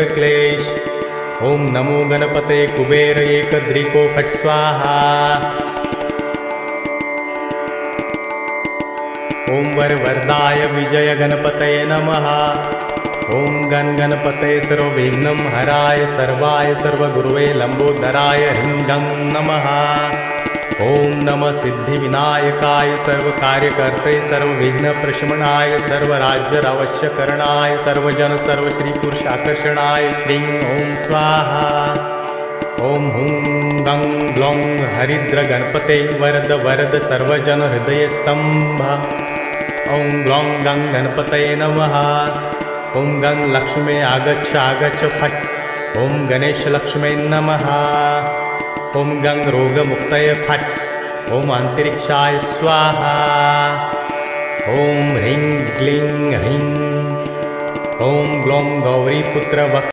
क्लेश। ओम नमो गणपते कुबेर एकदृको फट् स्वाहा। ओम वरवरदाय विजय गणपतये नमः। ओम गणपतये सर्वविघ्नं हराय सर्वाय सर्वगुरुवे लंबोदराय ह्रीं गं नमः। ओम नमः सिद्धिविनायकाय सर्वकार्यकर्ते सर्वविघ्नप्रशमनाय सर्वराज्यावश्यकरणाय सर्वजन सर्वश्रीपुरुषाकर्षणाय श्रीं ओम स्वाहा। ओम हुं गं ग्लौं हरिद्र गणपते वरद वरद सर्वजन हृदयस्तंभ। ओम ग्लौं गं गणपतये नमः। ओम गं लक्ष्मे आगच्छ आगच्छ फट्। ओम गणेश लक्ष्मे नमः। ओम गं रोगमुक्तये फट्। ओम अंतरिक्षाय स्वाहा। ओम ह्रीं क्लीं ह्रीं। ओम ग्लौं गौरीपुत्र वक्